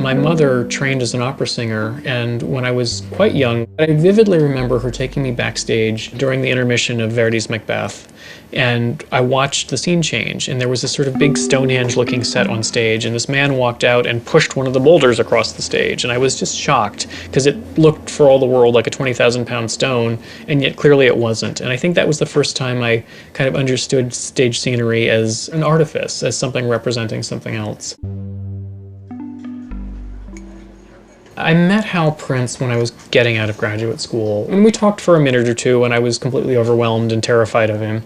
My mother trained as an opera singer, and when I was quite young, I vividly remember her taking me backstage during the intermission of Verdi's Macbeth, and I watched the scene change, and there was this sort of big Stonehenge-looking set on stage, and this man walked out and pushed one of the boulders across the stage, and I was just shocked, because it looked for all the world like a 20,000-pound stone, and yet clearly it wasn't. And I think that was the first time I kind of understood stage scenery as an artifice, as something representing something else. I met Hal Prince when I was getting out of graduate school, and we talked for a minute or two, and I was completely overwhelmed and terrified of him.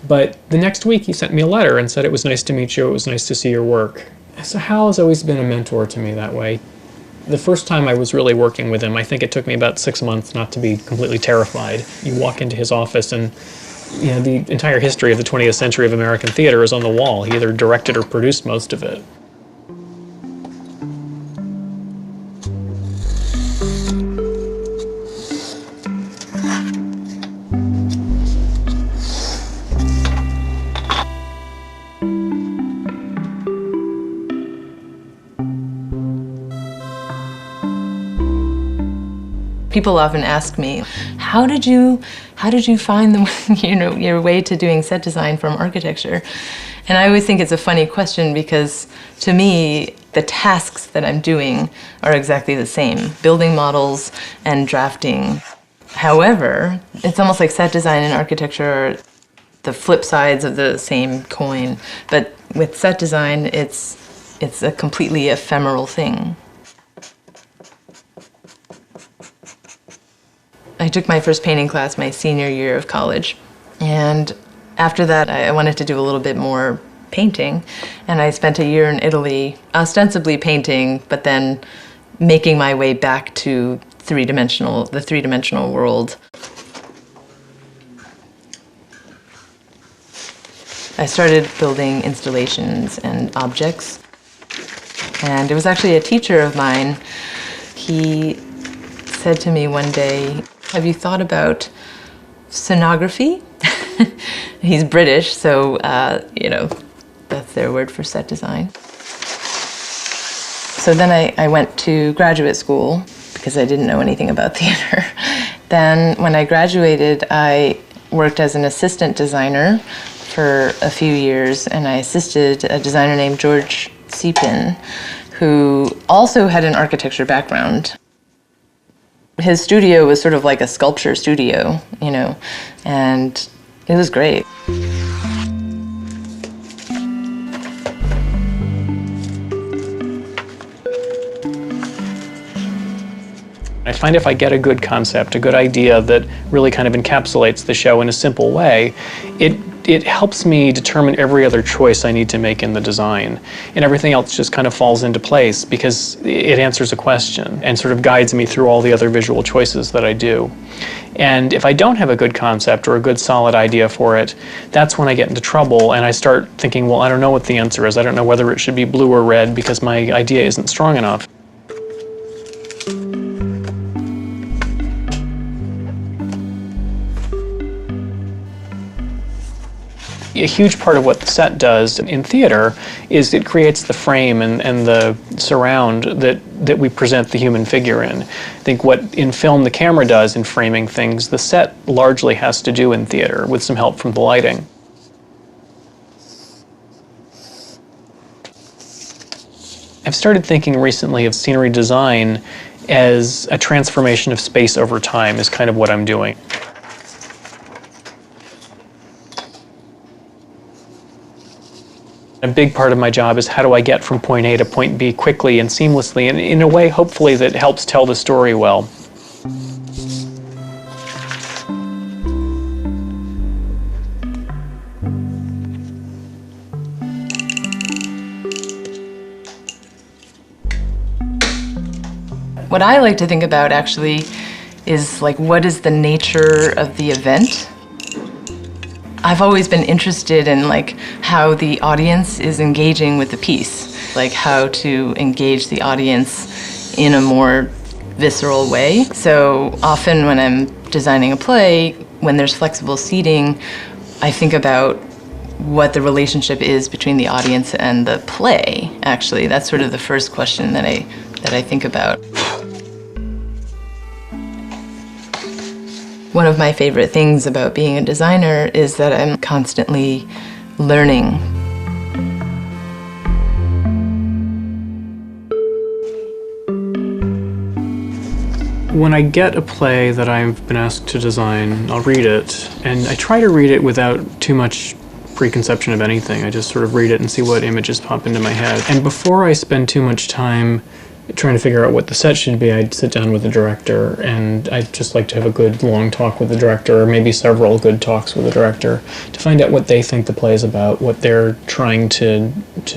But the next week he sent me a letter and said, "It was nice to meet you, it was nice to see your work." So Hal has always been a mentor to me that way. The first time I was really working with him, I think it took me about 6 months not to be completely terrified. You walk into his office and the entire history of the 20th century of American theater is on the wall. He either directed or produced most of it. People often ask me, how did you find your way to doing set design from architecture? And I always think it's a funny question because to me, the tasks that I'm doing are exactly the same, building models and drafting. However, it's almost like set design and architecture are the flip sides of the same coin. But with set design, it's a completely ephemeral thing. I took my first painting class my senior year of college, and after that I wanted to do a little bit more painting, and I spent a year in Italy ostensibly painting, but then making my way back to the three-dimensional world. I started building installations and objects, and it was actually a teacher of mine. He said to me one day, "Have you thought about scenography?" He's British, so that's their word for set design. So then I went to graduate school because I didn't know anything about theater. Then when I graduated, I worked as an assistant designer for a few years, and I assisted a designer named George Seepin, who also had an architecture background. His studio was sort of like a sculpture studio, and it was great. I find if I get a good concept, a good idea that really kind of encapsulates the show in a simple way, it helps me determine every other choice I need to make in the design. And everything else just kind of falls into place because it answers a question and sort of guides me through all the other visual choices that I do. And if I don't have a good concept or a good solid idea for it, that's when I get into trouble and I start thinking, well, I don't know what the answer is. I don't know whether it should be blue or red because my idea isn't strong enough. A huge part of what the set does in theater is it creates the frame and the surround that we present the human figure in. I think what in film the camera does in framing things, the set largely has to do in theater with some help from the lighting. I've started thinking recently of scenery design as a transformation of space over time is kind of what I'm doing. A big part of my job is how do I get from point A to point B quickly and seamlessly, and in a way, hopefully, that helps tell the story well. What I like to think about actually is like, what is the nature of the event? I've always been interested in like how the audience is engaging with the piece, like how to engage the audience in a more visceral way. So often when I'm designing a play, when there's flexible seating, I think about what the relationship is between the audience and the play, actually. That's sort of the first question that I that I think about. One of my favorite things about being a designer is that I'm constantly learning. When I get a play that I've been asked to design, I'll read it, and I try to read it without too much preconception of anything. I just sort of read it and see what images pop into my head. And before I spend too much time trying to figure out what the set should be, I'd sit down with the director, and I'd just like to have a good long talk with the director, or maybe several good talks with the director, to find out what they think the play is about, what they're trying to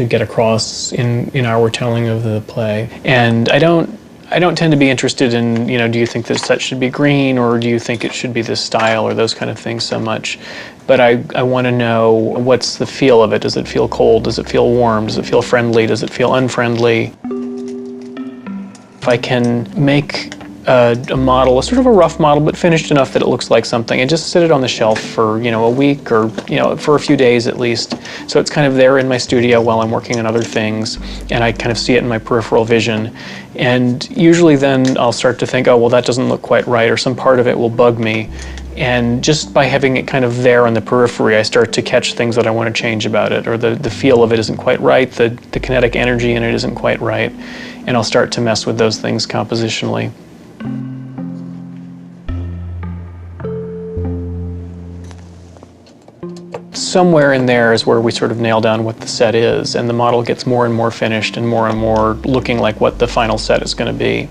get across in our telling of the play. And I don't tend to be interested in, you know, do you think this set should be green, or do you think it should be this style, or those kind of things so much. But I want to know, what's the feel of it? Does it feel cold? Does it feel warm? Does it feel friendly? Does it feel unfriendly? If I can make a model, a sort of a rough model, but finished enough that it looks like something, and just sit it on the shelf for, you know, a week, or, you know, for a few days at least. So it's kind of there in my studio while I'm working on other things, and I kind of see it in my peripheral vision. And usually then I'll start to think, oh, well, that doesn't look quite right, or some part of it will bug me. And just by having it kind of there on the periphery, I start to catch things that I want to change about it, or the feel of it isn't quite right, the kinetic energy in it isn't quite right, and I'll start to mess with those things compositionally. Somewhere in there is where we sort of nail down what the set is, and the model gets more and more finished and more looking like what the final set is going to be.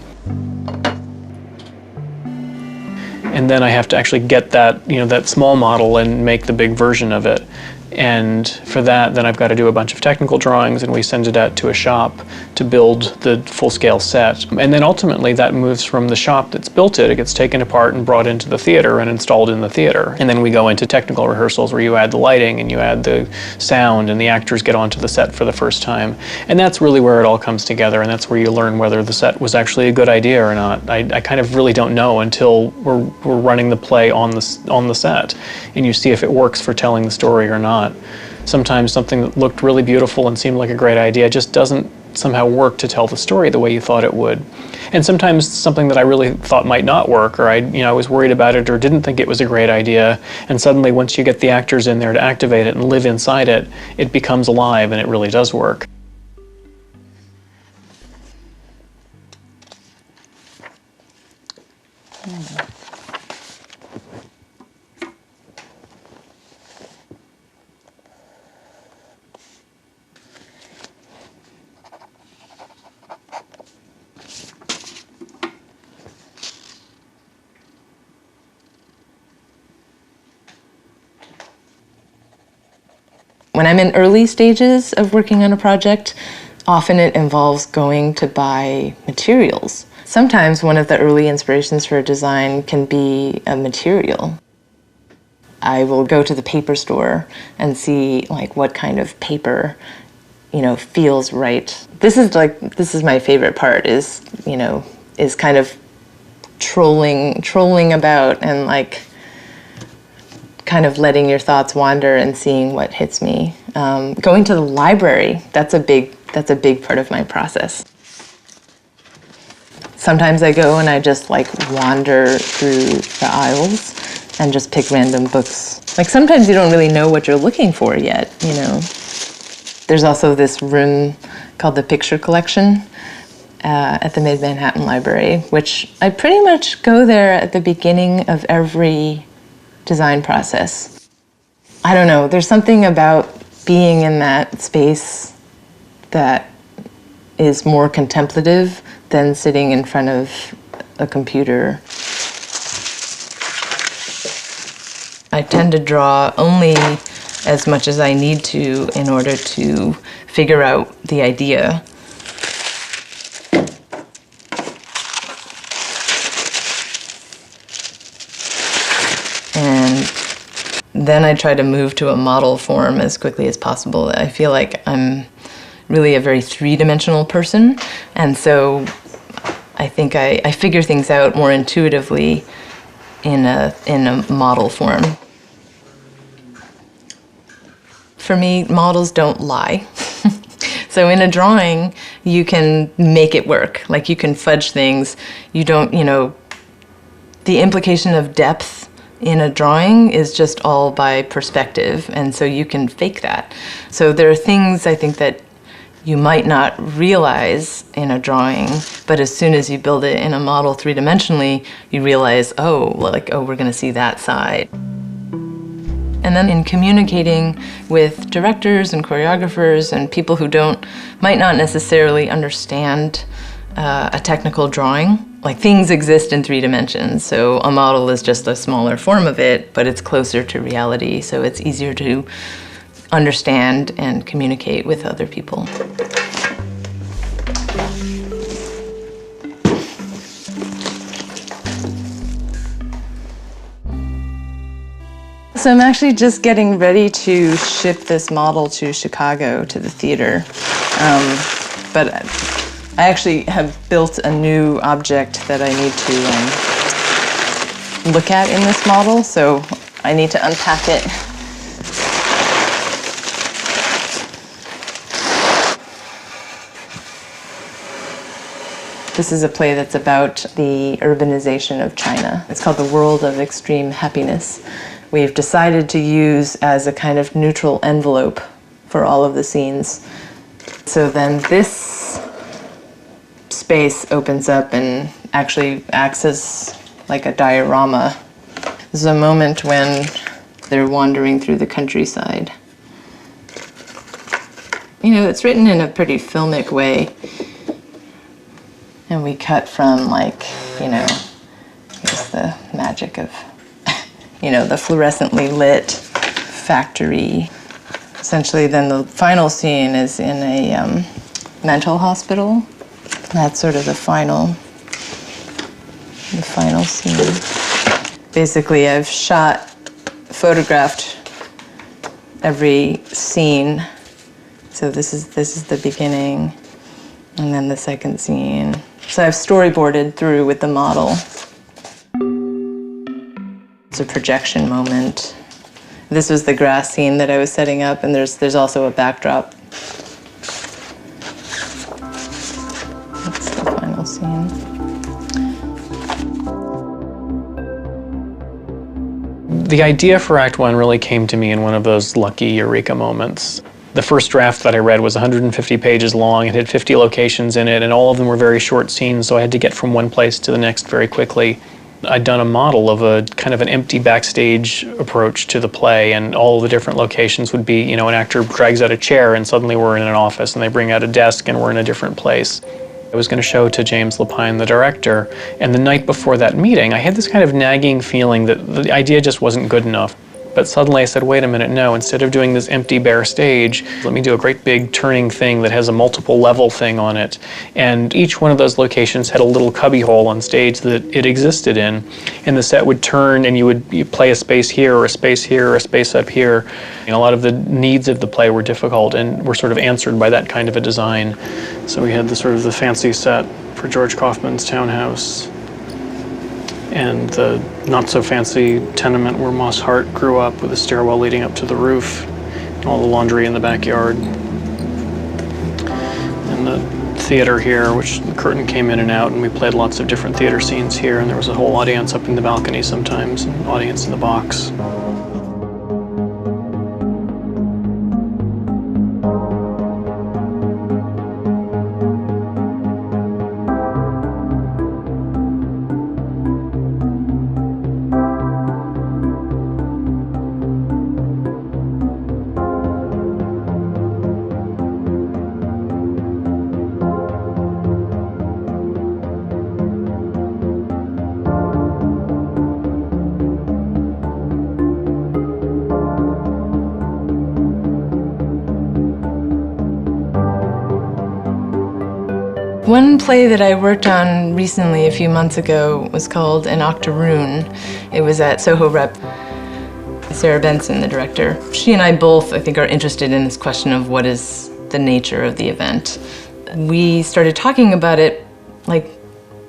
And then I have to actually get that, you know, that small model and make the big version of it. And for that, then I've got to do a bunch of technical drawings, and we send it out to a shop to build the full-scale set. And then ultimately that moves from the shop that's built it gets taken apart and brought into the theater and installed in the theater. And then we go into technical rehearsals where you add the lighting and you add the sound, and the actors get onto the set for the first time. And that's really where it all comes together, and that's where you learn whether the set was actually a good idea or not. I kind of really don't know until we're running the play on the set, and you see if it works for telling the story or not. Sometimes something that looked really beautiful and seemed like a great idea just doesn't somehow work to tell the story the way you thought it would. And sometimes something that I really thought might not work, or I was worried about it or didn't think it was a great idea, and suddenly once you get the actors in there to activate it and live inside it, it becomes alive and it really does work. When I'm in early stages of working on a project, often it involves going to buy materials. Sometimes one of the early inspirations for a design can be a material. I will go to the paper store and see like what kind of paper, you know, feels right. This is my favorite part, is kind of trolling about and like kind of letting your thoughts wander and seeing what hits me. Going to the library, that's a big part of my process. Sometimes I go and I just like wander through the aisles and just pick random books. Like sometimes you don't really know what you're looking for yet, you know. There's also this room called the Picture Collection at the Mid-Manhattan Library, which I pretty much go there at the beginning of every design process. I don't know, there's something about being in that space that is more contemplative than sitting in front of a computer. I tend to draw only as much as I need to in order to figure out the idea. Then I try to move to a model form as quickly as possible. I feel like I'm really a very three-dimensional person, and so I think I figure things out more intuitively in a model form. For me, models don't lie. So in a drawing, you can make it work. Like, you can fudge things. You don't, the implication of depth in a drawing is just all by perspective, and so you can fake that. So there are things, I think, that you might not realize in a drawing, but as soon as you build it in a model three-dimensionally, you realize, oh, we're gonna see that side. And then in communicating with directors and choreographers and people who might not necessarily understand a technical drawing, like, things exist in 3 dimensions, so a model is just a smaller form of it, but it's closer to reality, so it's easier to understand and communicate with other people. So I'm actually just getting ready to ship this model to Chicago, to the theater. But I actually have built a new object that I need to look at in this model, so I need to unpack it. This is a play that's about the urbanization of China. It's called The World of Extreme Happiness. We've decided to use as a kind of neutral envelope for all of the scenes. So then this space opens up and actually acts as like a diorama. This is a moment when they're wandering through the countryside. It's written in a pretty filmic way. And we cut from, here's the magic of, the fluorescently lit factory. Essentially, then the final scene is in a mental hospital. That's sort of the final scene. Basically, I've photographed every scene. So this is the beginning, and then the second scene. So I've storyboarded through with the model. It's a projection moment. This was the grass scene that I was setting up, and there's also a backdrop. That's the final scene. The idea for Act 1 really came to me in one of those lucky eureka moments. The first draft that I read was 150 pages long. It had 50 locations in it, and all of them were very short scenes, so I had to get from one place to the next very quickly. I'd done a model of a kind of an empty backstage approach to the play, and all the different locations would be, an actor drags out a chair and suddenly we're in an office, and they bring out a desk and we're in a different place. I was going to show to James Lapine, the director, and the night before that meeting, I had this kind of nagging feeling that the idea just wasn't good enough. But suddenly I said, wait a minute, no, instead of doing this empty bare stage, let me do a great big turning thing that has a multiple level thing on it. And each one of those locations had a little cubby hole on stage that it existed in. And the set would turn and you play a space here or a space here or a space up here. And a lot of the needs of the play were difficult and were sort of answered by that kind of a design. So we had the fancy set for George Kaufman's townhouse, and the not-so-fancy tenement where Moss Hart grew up with a stairwell leading up to the roof, and all the laundry in the backyard. And the theater here, which the curtain came in and out, and we played lots of different theater scenes here, and there was a whole audience up in the balcony sometimes, and an audience in the box. One play that I worked on recently, a few months ago, was called An Octoroon. It was at Soho Rep. Sarah Benson, the director, she and I both, I think, are interested in this question of what is the nature of the event. We started talking about it like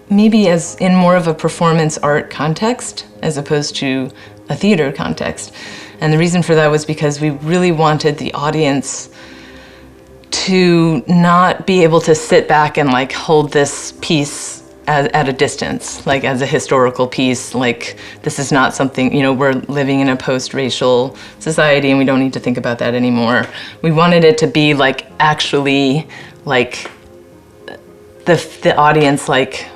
maybe as in more of a performance art context as opposed to a theater context. And the reason for that was because we really wanted the audience to not be able to sit back and like hold this piece at a distance, like as a historical piece. Like, this is not something, you know, we're living in a post-racial society and we don't need to think about that anymore. We wanted it to be like actually like the audience like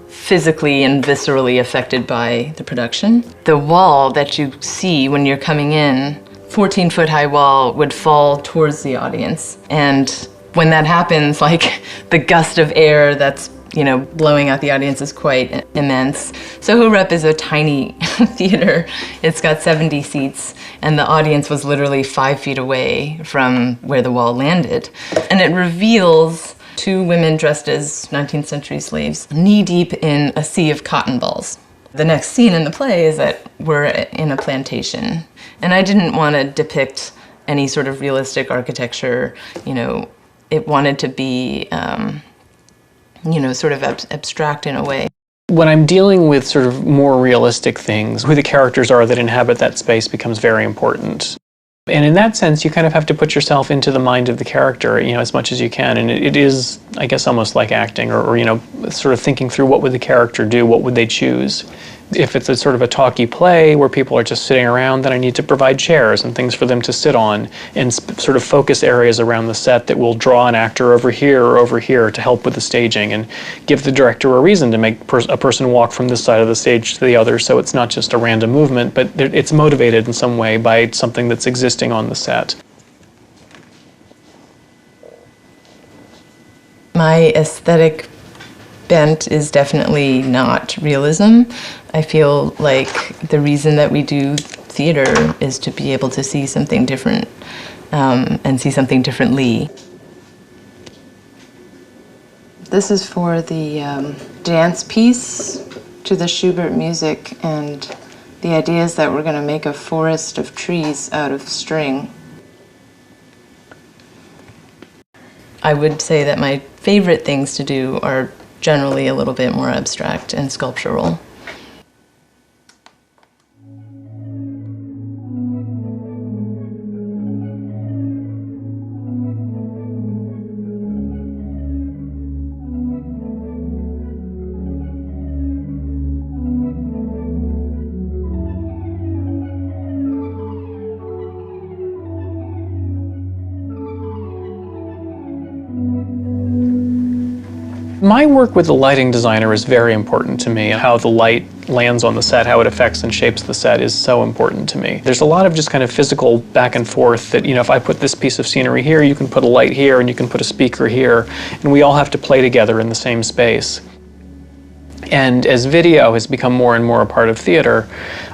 physically and viscerally affected by the production. The wall that you see when you're coming in, 14-foot high wall, would fall towards the audience. And when that happens, like the gust of air that's, you know, blowing out the audience is quite immense. Soho Rep is a tiny theater. It's got 70 seats, and the audience was literally 5 feet away from where the wall landed. And it reveals two women dressed as 19th century slaves, knee-deep in a sea of cotton balls. The next scene in the play is that we're in a plantation, and I didn't want to depict any sort of realistic architecture. You know, it wanted to be, you know, sort of abstract in a way. When I'm dealing with sort of more realistic things, who the characters are that inhabit that space becomes very important. And in that sense, you kind of have to put yourself into the mind of the character, you know, as much as you can. And it is, I guess, almost like acting, or, you know, sort of thinking through what would the character do, what would they choose. If it's a sort of a talky play where people are just sitting around, then I need to provide chairs and things for them to sit on, and sort of focus areas around the set that will draw an actor over here or over here to help with the staging, and give the director a reason to make a person walk from this side of the stage to the other, so it's not just a random movement, but it's motivated in some way by something that's existing on the set. My aesthetic bent is definitely not realism. I feel like the reason that we do theater is to be able to see something different, and see something differently. This is for the dance piece to the Schubert music, and the idea is that we're going to make a forest of trees out of string. I would say that my favorite things to do are generally a little bit more abstract and sculptural. My work with the lighting designer is very important to me. How the light lands on the set, how it affects and shapes the set is so important to me. There's a lot of just kind of physical back and forth that, you know, if I put this piece of scenery here, you can put a light here and you can put a speaker here, and we all have to play together in the same space. And as video has become more and more a part of theater,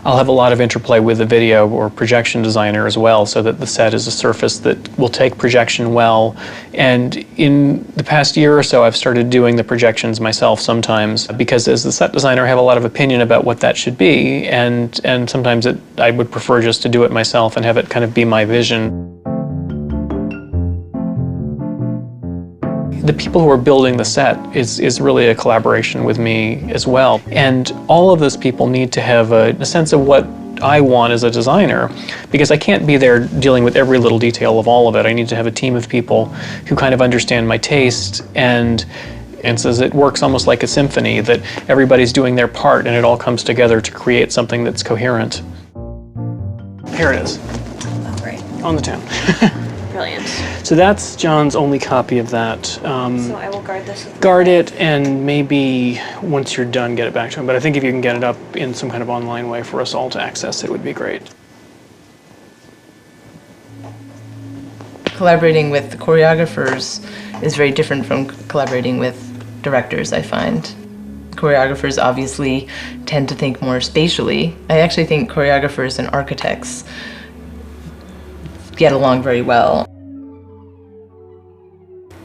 I'll have a lot of interplay with the video or projection designer as well, so that the set is a surface that will take projection well. And in the past year or so, I've started doing the projections myself sometimes, because as the set designer, I have a lot of opinion about what that should be, and sometimes I would prefer just to do it myself and have it kind of be my vision. The people who are building the set is really a collaboration with me as well. And all of those people need to have a sense of what I want as a designer, because I can't be there dealing with every little detail of all of it. I need to have a team of people who kind of understand my taste, and so it works almost like a symphony, that everybody's doing their part and it all comes together to create something that's coherent. Here it is. Oh, great. On the town. Brilliant. So that's John's only copy of that. So I will guard this. Guard it, and maybe once you're done, get it back to him. But I think if you can get it up in some kind of online way for us all to access, it would be great. Collaborating with choreographers is very different from collaborating with directors, I find. Choreographers obviously tend to think more spatially. I actually think choreographers and architects get along very well.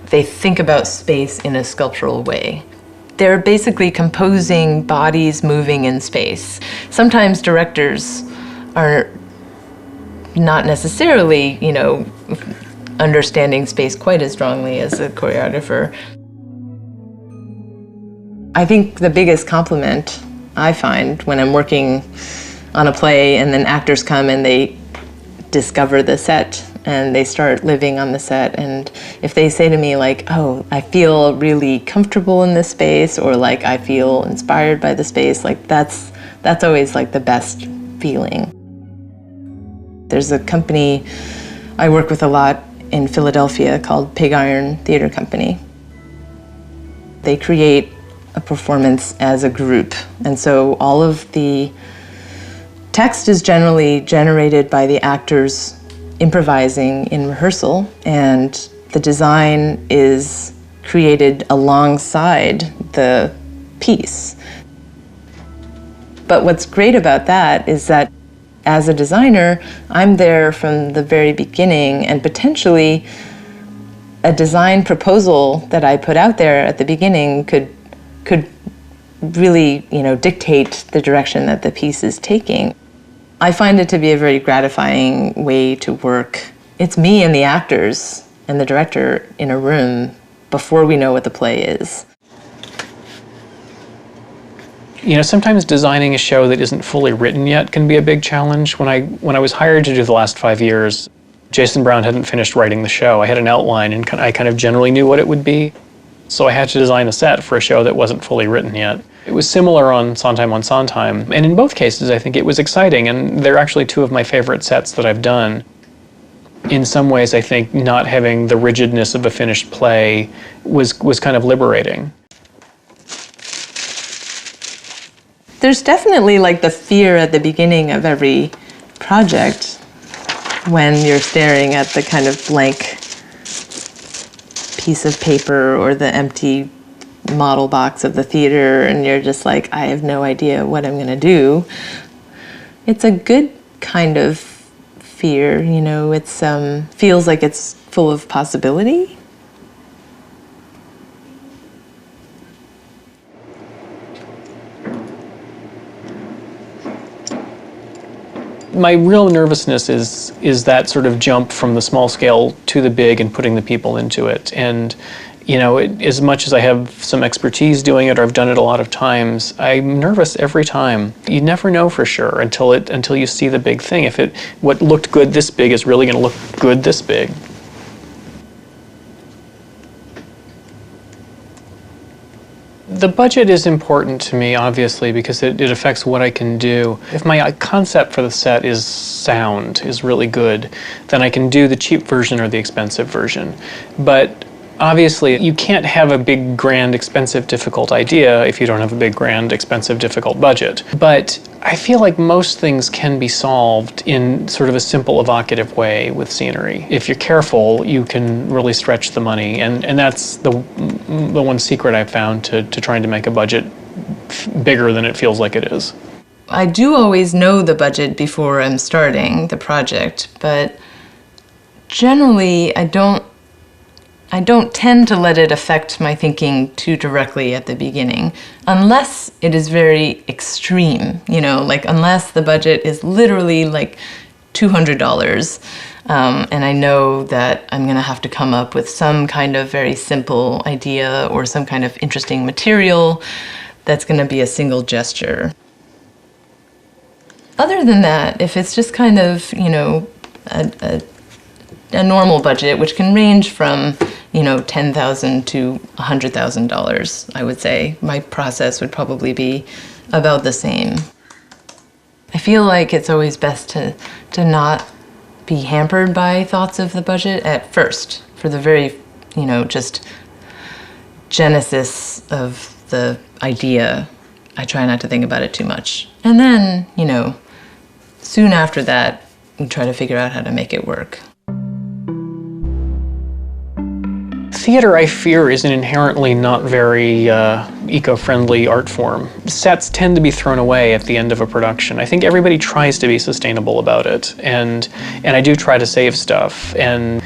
They think about space in a sculptural way. They're basically composing bodies moving in space. Sometimes directors are not necessarily, you know, understanding space quite as strongly as a choreographer. I think the biggest compliment I find when I'm working on a play and then actors come and they discover the set and they start living on the set. And if they say to me like, oh, I feel really comfortable in this space, or like I feel inspired by the space, like that's always like the best feeling. There's a company I work with a lot in Philadelphia called Pig Iron Theater Company. They create a performance as a group, and so all of the text is generally generated by the actors improvising in rehearsal, and the design is created alongside the piece. But what's great about that is that as a designer, I'm there from the very beginning, and potentially a design proposal that I put out there at the beginning could really, dictate the direction that the piece is taking. I find it to be a very gratifying way to work. It's me and the actors and the director in a room before we know what the play is. Sometimes designing a show that isn't fully written yet can be a big challenge. When I was hired to do the last 5 years, Jason Brown hadn't finished writing the show. I had an outline, and I kind of generally knew what it would be. So I had to design a set for a show that wasn't fully written yet. It was similar on Sondheim, and in both cases I think it was exciting, and they're actually two of my favorite sets that I've done. In some ways I think not having the rigidness of a finished play was kind of liberating. There's definitely like the fear at the beginning of every project when you're staring at the kind of blank piece of paper or the empty model box of the theater, and you're just like, I have no idea what I'm gonna do. It's a good kind of fear, it's feels like it's full of possibility. My real nervousness is that sort of jump from the small scale to the big and putting the people into it. And as much as I have some expertise doing it, or I've done it a lot of times, I'm nervous every time. You never know for sure until you see the big thing. If what looked good this big is really going to look good this big. The budget is important to me, obviously, because it affects what I can do. If my concept for the set is really good, then I can do the cheap version or the expensive version. But obviously, you can't have a big, grand, expensive, difficult idea if you don't have a big, grand, expensive, difficult budget. But I feel like most things can be solved in sort of a simple, evocative way with scenery. If you're careful, you can really stretch the money, and that's the one secret I've found to trying to make a budget bigger than it feels like it is. I do always know the budget before I'm starting the project, but generally I don't tend to let it affect my thinking too directly at the beginning, unless it is very extreme, like unless the budget is literally like $200, and I know that I'm gonna have to come up with some kind of very simple idea or some kind of interesting material that's gonna be a single gesture. Other than that, if it's just kind of, a normal budget, which can range from $10,000 to $100,000, I would say. My process would probably be about the same. I feel like it's always best to not be hampered by thoughts of the budget at first, for the very, just genesis of the idea. I try not to think about it too much. And then, soon after that, we try to figure out how to make it work. Theater, I fear, is an inherently not very eco-friendly art form. Sets tend to be thrown away at the end of a production. I think everybody tries to be sustainable about it, and I do try to save stuff. And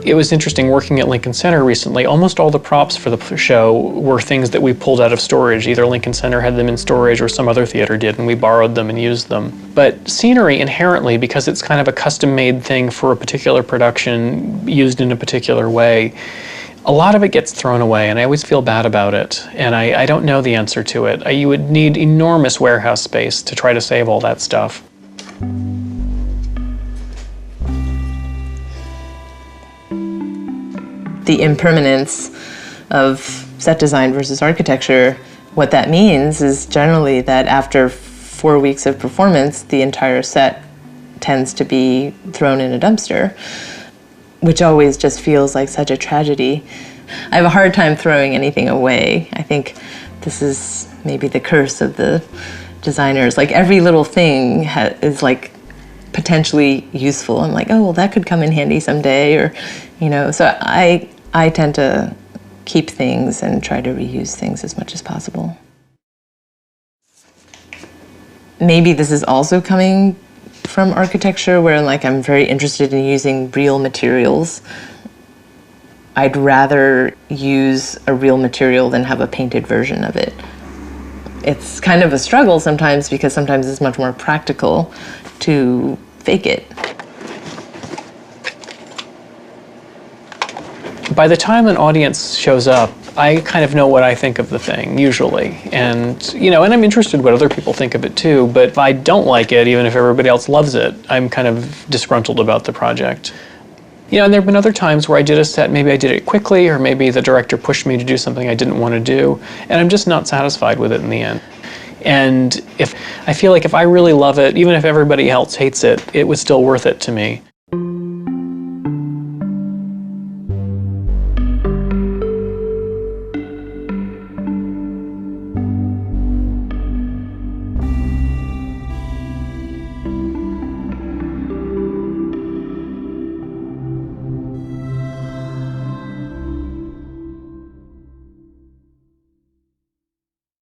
it was interesting working at Lincoln Center recently. Almost all the props for the show were things that we pulled out of storage. Either Lincoln Center had them in storage or some other theater did, and we borrowed them and used them. But scenery inherently, because it's kind of a custom-made thing for a particular production used in a particular way, a lot of it gets thrown away, and I always feel bad about it, and I don't know the answer to it. You would need enormous warehouse space to try to save all that stuff. The impermanence of set design versus architecture, what that means is generally that after 4 weeks of performance, the entire set tends to be thrown in a dumpster, which always just feels like such a tragedy. I have a hard time throwing anything away. I think this is maybe the curse of the designers. Like every little thing is like potentially useful. I'm like, oh, well, that could come in handy someday, or, you know, so I tend to keep things and try to reuse things as much as possible. Maybe this is also coming from architecture, where like I'm very interested in using real materials. I'd rather use a real material than have a painted version of it. It's kind of a struggle sometimes, because sometimes it's much more practical to fake it. By the time an audience shows up, I kind of know what I think of the thing, usually. And, you know, and I'm interested what other people think of it too, but if I don't like it, even if everybody else loves it, I'm kind of disgruntled about the project. You know, and there have been other times where I did a set, maybe I did it quickly, or maybe the director pushed me to do something I didn't want to do, and I'm just not satisfied with it in the end. And I feel like if I really love it, even if everybody else hates it, it was still worth it to me.